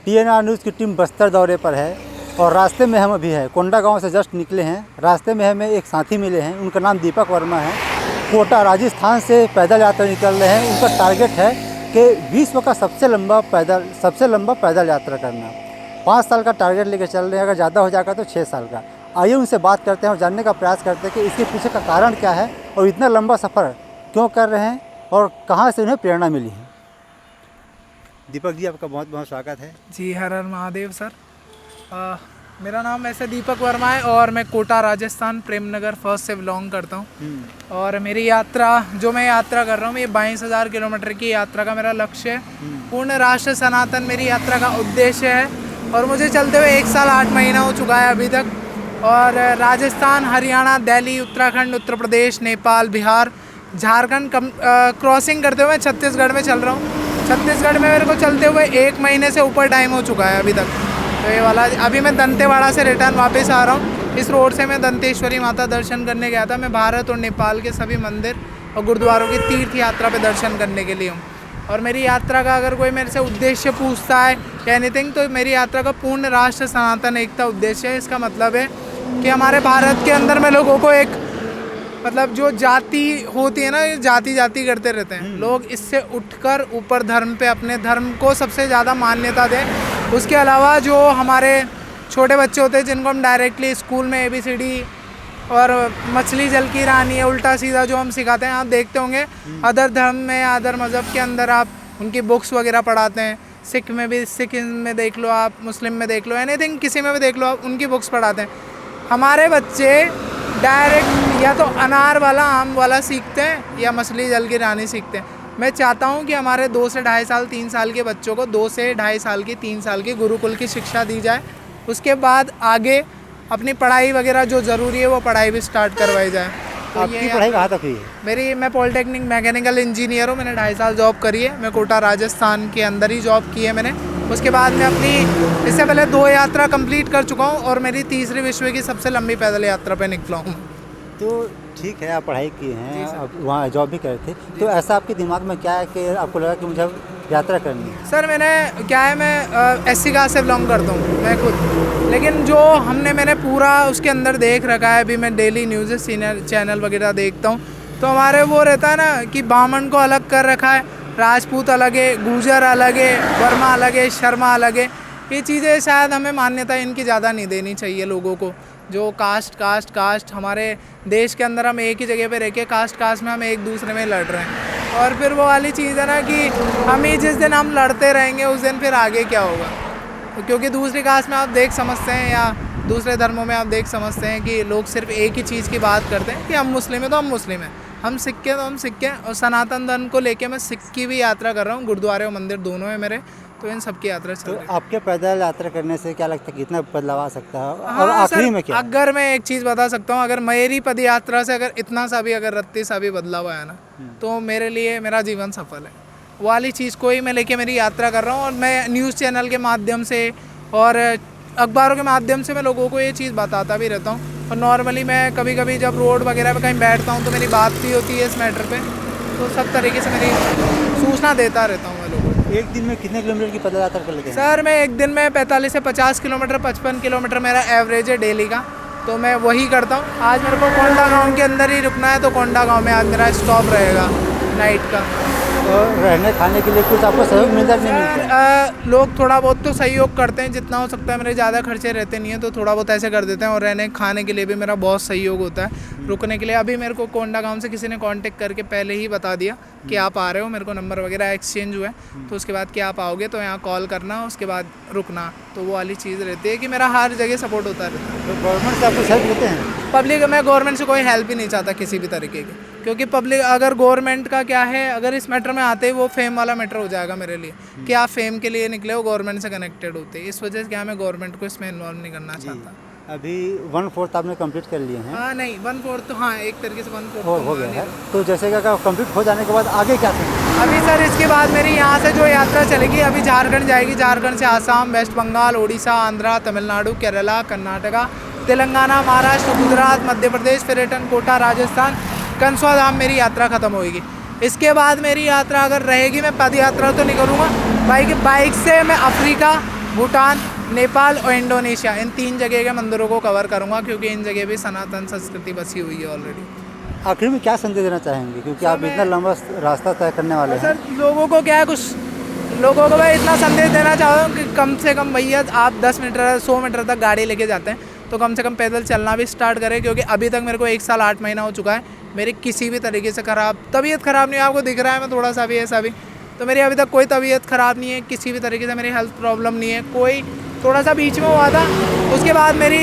TNR news की team Bastar दौरे पर है और रास्ते में हम अभी है कोंडा गांव से जस्ट निकले हैं। रास्ते में हमें एक साथी मिले हैं, उनका नाम दीपक वर्मा है। कोटा राजस्थान से पैदल यात्रा निकल रहे हैं। उनका टारगेट है कि विश्व का सबसे लंबा पैदल यात्रा करना। 5 साल का टारगेट लेकर चल रहे हैं, अगर ज़्यादा हो जाएगा तो 6 साल का। आइए उनसे बात करते हैं और जानने का प्रयास करते हैं कि इसके पीछे का कारण क्या है और इतना लंबा सफ़र क्यों कर रहे हैं और कहाँ से उन्हें प्रेरणा मिली है। दीपक जी, आपका बहुत बहुत स्वागत है। जी, हर हर महादेव सर। मेरा नाम वैसे दीपक वर्मा है और मैं कोटा राजस्थान प्रेमनगर फर्स्ट से बिलोंग करता हूँ। और मेरी यात्रा जो मैं यात्रा कर रहा हूँ, ये 22,000 किलोमीटर की यात्रा का मेरा लक्ष्य है। पूर्ण राष्ट्र सनातन मेरी यात्रा का उद्देश्य है और मुझे चलते हुए 1 साल 8 महीना हो चुका है अभी तक। और राजस्थान, हरियाणा, दिल्ली, उत्तराखंड, उत्तर प्रदेश, नेपाल, बिहार, झारखंड क्रॉसिंग करते हुए छत्तीसगढ़ में चल रहा हूँ। छत्तीसगढ़ में मेरे को चलते हुए 1 महीने से ऊपर टाइम हो चुका है अभी तक। तो ये वाला अभी मैं दंतेवाड़ा से रिटर्न वापस आ रहा हूँ। इस रोड से मैं दंतेश्वरी माता दर्शन करने गया था। मैं भारत और नेपाल के सभी मंदिर और गुरुद्वारों की तीर्थ यात्रा पे दर्शन करने के लिए हूँ। और मेरी यात्रा का अगर कोई मेरे से उद्देश्य पूछता है या एनीथिंग, तो मेरी यात्रा का पूर्ण राष्ट्र सनातन एकता उद्देश्य है। इसका मतलब है कि हमारे भारत के अंदर में लोगों को एक मतलब जो जाति होती है ना, जाति करते रहते हैं लोग, इससे उठकर ऊपर धर्म पे अपने धर्म को सबसे ज़्यादा मान्यता दें। उसके अलावा जो हमारे छोटे बच्चे होते हैं जिनको हम डायरेक्टली स्कूल में ABCD और मछली जल की रानी है उल्टा सीधा जो हम सिखाते हैं, आप देखते होंगे अदर धर्म में, अदर मज़हब के अंदर आप उनकी बुक्स वगैरह पढ़ाते हैं। सिख में भी, सिख में देख लो आप, मुस्लिम में देख लो, एनीथिंग किसी में भी देख लो आप, उनकी बुक्स पढ़ाते हैं। हमारे बच्चे डायरेक्ट या तो अनार वाला, आम वाला सीखते हैं या मछली जल की रानी सीखते हैं। मैं चाहता हूं कि हमारे 2 से ढाई साल 3 साल के बच्चों को 2 से ढाई साल की 3 साल की गुरुकुल की शिक्षा दी जाए। उसके बाद आगे अपनी पढ़ाई वगैरह जो ज़रूरी है वो पढ़ाई भी स्टार्ट करवाई जाए। तो आपकी पढ़ाई कहाँ तक हुई है? मैं पॉलिटेक्निक मैकेनिकल इंजीनियर हूँ। मैंने 2.5 साल जॉब करी है। मैं कोटा राजस्थान के अंदर ही जॉब की है मैंने। उसके बाद मैं अपनी इससे पहले 2 यात्रा कंप्लीट कर चुका हूँ और मेरी तीसरी विश्व की सबसे लंबी पैदल यात्रा पे निकला हूँ। तो ठीक है, आप पढ़ाई किए हैं, अब वहाँ जॉब भी करे थे, तो ऐसा आपके दिमाग में क्या है कि आपको लगा कि मुझे यात्रा करनी है? सर मैं SC कास्ट से बिलोंग करता हूँ मैं खुद, लेकिन जो मैंने पूरा उसके अंदर देख रखा है। अभी मैं डेली न्यूज़ चैनल वगैरह देखता हूँ, तो हमारे वो रहता है ना कि ब्राह्मण को अलग कर रखा है, राजपूत अलग है, गुर्जर अलग है, वर्मा अलग है, शर्मा अलग है। ये चीज़ें शायद हमें मान्यता इनकी ज़्यादा नहीं देनी चाहिए लोगों को। जो कास्ट हमारे देश के अंदर हम एक ही जगह पे रह के कास्ट में हम एक दूसरे में लड़ रहे हैं। और फिर वो वाली चीज़ है ना कि हम ही जिस दिन हम लड़ते रहेंगे उस दिन फिर आगे क्या होगा। तो क्योंकि दूसरी कास्ट में आप देख समझते हैं या दूसरे धर्मों में आप देख समझते हैं कि लोग सिर्फ एक ही चीज़ की बात करते हैं कि हम मुस्लिम हैं तो हम मुस्लिम हैं, हम सिख हैं तो हम सिख हैं। और सनातन धर्म को लेके मैं सिख की भी यात्रा कर रहा हूँ। गुरुद्वारे और मंदिर दोनों है मेरे, तो इन सब की यात्रा चल रही है। तो आपके पैदल यात्रा करने से क्या लगता है कितना बदलाव आ सकता है? और आखिरी में क्या? अगर मैं एक चीज़ बता सकता हूँ, अगर मेरी पद यात्रा से अगर इतना सा भी, अगर रत्ती सा भी बदलाव आया ना, तो मेरे लिए मेरा जीवन सफल है। वो वाली चीज़ को ही मैं लेके मेरी यात्रा कर रहा हूँ। और मैं न्यूज़ चैनल के माध्यम से और अखबारों के माध्यम से मैं लोगों को ये चीज़ बताता भी रहता हूँ। और नॉर्मली मैं कभी कभी जब रोड वगैरह पे कहीं बैठता हूँ तो मेरी बात भी होती है इस मैटर पे, तो सब तरीके से मेरी सूचना देता रहता हूँ मैं लोगों को। एक दिन में कितने किलोमीटर की पैदल यात्रा कर लेते हैं? सर मैं एक दिन में 45 से 50 किलोमीटर, 55 किलोमीटर मेरा एवरेज है डेली का, तो मैं वही करता हूँ। आज मेरे को कोंडा गाँव के अंदर ही रुकना है, तो कोंडा गाँव में आज मेरा स्टॉप रहेगा नाइट का। और रहने खाने के लिए कुछ आपको सहयोग मिलता नहीं मिलता? लोग थोड़ा बहुत तो सहयोग करते हैं जितना हो सकता है। मेरे ज़्यादा खर्चे रहते नहीं हैं तो थोड़ा बहुत ऐसे कर देते हैं। और रहने खाने के लिए भी मेरा बहुत सहयोग होता है, रुकने के लिए। अभी मेरे को कोंडा गांव से किसी ने कांटेक्ट करके पहले ही बता दिया कि आप आ रहे हो, मेरे को नंबर वगैरह एक्सचेंज हुआ है। तो उसके बाद कि आप आओगे तो यहाँ कॉल करना, उसके बाद रुकना। तो वो वाली चीज़ रहती है कि मेरा हर जगह सपोर्ट होता रहता है। तो गवर्नमेंट से आपको हेल्प देते हैं? पब्लिक, मैं गवर्नमेंट से कोई हेल्प ही नहीं चाहता किसी भी तरीके की, क्योंकि पब्लिक अगर गवर्नमेंट का क्या है, अगर इस मैटर में आते ही वो फेम वाला मैटर हो जाएगा मेरे लिए कि आप फेम के लिए निकले हो, गवर्नमेंट से कनेक्टेड होते। इस वजह से क्या मैं गवर्नमेंट को इसमें इन्वॉल्व नहीं करना चाहता। अभी 1/4 आपने कंप्लीट कर लिए हैं? हाँ नहीं, 1/4 तो हाँ, एक तरीके से 1/4 हो गया है। तो जैसे कि कंप्लीट हो जाने के बाद आगे क्या करेंगे? अभी सर इसके बाद मेरी यहाँ से जो यात्रा चलेगी, अभी झारखंड जाएगी। झारखंड से आसाम, वेस्ट बंगाल, उड़ीसा, आंध्रा, तमिलनाडु, केरला, कर्नाटका, तेलंगाना, महाराष्ट्र, गुजरात, मध्य प्रदेश, फिर रिटर्न कोटा राजस्थान, कंसवा धाम मेरी यात्रा खत्म होगी। इसके बाद मेरी यात्रा अगर रहेगी, मैं पद यात्रा तो नहीं करूँगा। बाइक से मैं अफ्रीका, भूटान, नेपाल और इंडोनेशिया, इन 3 जगह के मंदिरों को कवर करूँगा, क्योंकि इन जगह भी सनातन संस्कृति बसी हुई है ऑलरेडी। आखिर में क्या संदेश देना चाहेंगे, क्योंकि आप इतना लंबा रास्ता तय करने वाले हैं? सर लोगों को क्या है, कुछ लोगों को मैं इतना संदेश देना चाहता हूँ कि कम से कम भैया आप 10 मीटर 100 मीटर तक गाड़ी लेके जाते हैं तो कम से कम पैदल चलना भी स्टार्ट करें, क्योंकि अभी तक मेरे को 1 साल 8 महीना हो चुका है, मेरी किसी भी तरीके से तबीयत ख़राब नहीं है। आपको दिख रहा है मैं थोड़ा सा भी ऐसा भी, तो मेरी अभी तक कोई तबीयत ख़राब नहीं है, किसी भी तरीके से मेरी हेल्थ प्रॉब्लम नहीं है। कोई थोड़ा सा बीच में हुआ था, उसके बाद मेरी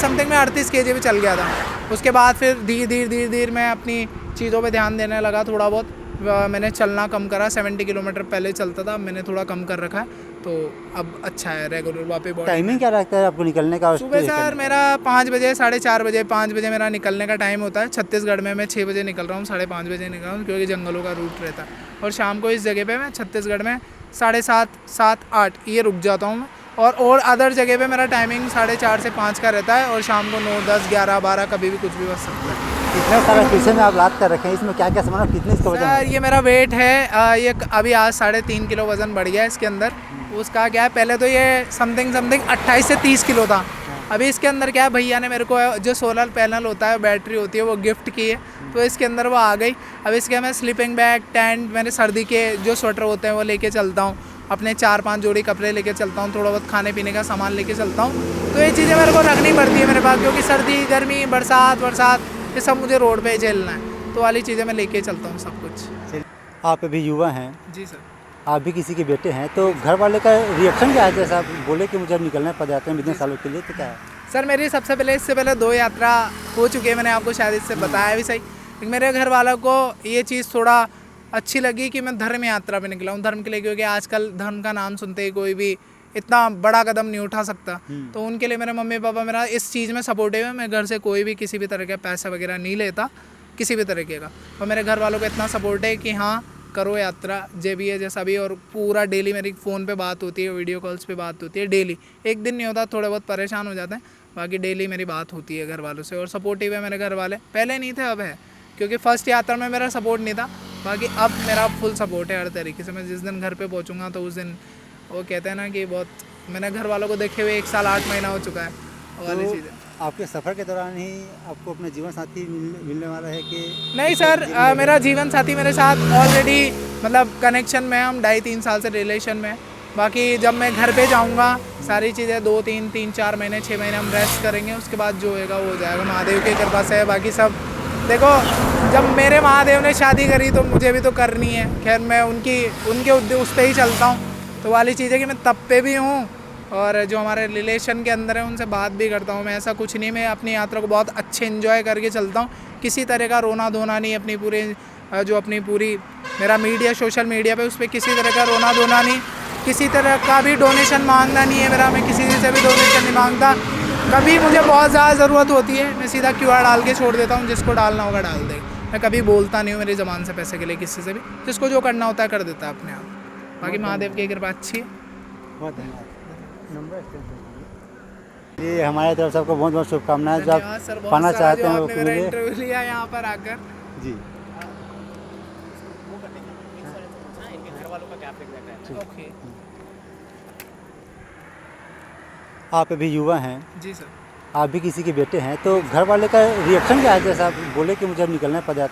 समथिंग में 38 kg भी चल गया था। उसके बाद फिर धीरे धीरे मैं अपनी चीज़ों पे ध्यान देने लगा, थोड़ा बहुत मैंने चलना कम करा। 70 किलोमीटर पहले चलता था, मैंने थोड़ा कम कर रखा है, तो अब अच्छा है, रेगुलर वापस। टाइमिंग क्या रखता है आपको निकलने का? सुबह सर मेरा 5 बजे 4:30 बजे 5 बजे मेरा निकलने का टाइम होता है। छत्तीसगढ़ में मैं 6 बजे निकल रहा हूँ, 5:30 बजे निकल रहा हूँ, क्योंकि जंगलों का रूट रहता है। और शाम को इस जगह पे मैं छत्तीसगढ़ में 7:30 7 8 ये रुक जाता हूँ मैं। और अदर जगह पे मेरा टाइमिंग 4:30 से 5 का रहता है, और शाम को 9 10 11 12 कभी भी कुछ भी बच सकता है। इतने सारे पीछे में आप लाद कर रखे हैं, इसमें क्या क्या सामान, कितने इसका वजन सर ये मेरा वेट है, ये अभी आज 3.5 किलो वज़न बढ़ गया है इसके अंदर। उसका क्या है, पहले तो ये समथिंग 28 से 30 किलो था। अभी इसके अंदर क्या है, भैया ने मेरे को जो सोलर पैनल होता है, बैटरी होती है, वो गिफ्ट की है, तो इसके अंदर वो आ गई। अब इसके मैं स्लीपिंग बैग, टेंट, मैंने सर्दी के जो स्वेटर होते हैं वो लेके चलता हूँ, अपने 4-5 जोड़ी कपड़े लेके चलता हूँ, थोड़ा बहुत खाने पीने का सामान लेके चलता हूँ। तो ये चीज़ें मेरे को रखनी पड़ती है मेरे पास, क्योंकि सर्दी गर्मी बरसात ये सब मुझे रोड पे झेलना है, तो वाली चीज़ें मैं लेके चलता हूँ सब कुछ। आप अभी युवा हैं, जी सर। आप भी किसी के बेटे हैं, तो घर वाले का रिएक्शन क्या है? जैसा आप बोले कि मुझे अब निकलना पड़ जाते हैं इतने सालों के लिए, तो क्या है? सर मेरी सबसे पहले इससे पहले 2 यात्रा हो चुकी है, मैंने आपको शायद इससे बताया भी सही। लेकिन मेरे घर वालों को ये चीज़ थोड़ा अच्छी लगी कि मैं धर्म यात्रा पे निकला हूँ, धर्म के लिए, क्योंकि आजकल धर्म का नाम सुनते ही कोई भी इतना बड़ा कदम नहीं उठा सकता। तो उनके लिए मेरे मम्मी पापा मेरा इस चीज़ में सपोर्टिव है। मैं घर से कोई भी किसी भी तरह का पैसा वगैरह नहीं लेता किसी भी तरीके का, और मेरे घर वालों को इतना सपोर्ट है कि हाँ करो यात्रा जो भी है जैसा भी। और पूरा डेली मेरी फ़ोन पे बात होती है, वीडियो कॉल्स पे बात होती है डेली। एक दिन नहीं होता, थोड़े बहुत परेशान हो जाते हैं, बाकी डेली मेरी बात होती है घर वालों से। और सपोर्टिव है मेरे घर वाले, पहले नहीं थे अब है, क्योंकि फर्स्ट यात्रा में मेरा सपोर्ट नहीं था, बाकी अब मेरा फुल सपोर्ट है हर तरीके से। मैं जिस दिन घर पे पहुंचूंगा तो उस दिन वो कहते हैं ना कि बहुत, मैंने घर वालों को देखे हुए 1 साल 8 महीना हो चुका है, वो वाली चीज़ है। आपके सफ़र के दौरान ही आपको अपने जीवन साथी मिलने वाला है कि नहीं सर, मेरा जीवन साथी मेरे साथ ऑलरेडी मतलब कनेक्शन में, हम 2.5-3 साल से रिलेशन में। बाकी जब मैं घर पे जाऊंगा सारी चीज़ें 2-3-4 महीने 6 महीने हम रेस्ट करेंगे, उसके बाद जो होएगा वो हो जाएगा, महादेव की कृपा से है। बाकी सब देखो, जब मेरे महादेव ने शादी करी तो मुझे भी तो करनी है। खैर मैं उनके उस पर ही चलता हूँ, तो वाली चीज़ है कि मैं तब पे भी हूँ, और जो हमारे रिलेशन के अंदर है उनसे बात भी करता हूँ। मैं ऐसा कुछ नहीं, मैं अपनी यात्रा को बहुत अच्छे एंजॉय करके चलता हूँ, किसी तरह का रोना धोना नहीं। अपनी पूरी मेरा मीडिया, सोशल मीडिया पे उस पर किसी तरह का रोना धोना नहीं, किसी तरह का भी डोनेशन मांगना नहीं है मेरा। मैं किसी से भी डोनेशन नहीं मांगता। कभी मुझे बहुत ज़्यादा ज़रूरत होती है, मैं सीधा QR डाल के छोड़ देता हूँ, जिसको डालना होगा डाल दे। मैं कभी बोलता नहीं हूँ मेरी ज़बान से पैसे के लिए किसी से भी, जिसको जो करना होता है कर देता है अपने आप। बाकी महादेव की कृपा अच्छी है। बहुत धन्यवाद। जी हमारे तरफ से आपको बहुत बहुत शुभकामनाएं। जो धन्यवाद सर, आप बहुत पाना सारा चाहते जो हैं वो आपने मेरा मिले। इंटरव्यू लिया यहाँ पर आकर। जी ओके। आप अभी युवा हैं, जी सर। आप भी किसी के बेटे हैं, तो घर वाले का रिएक्शन क्या है? जैसा आप बोले कि मुझे अब निकलना पड़ जाता है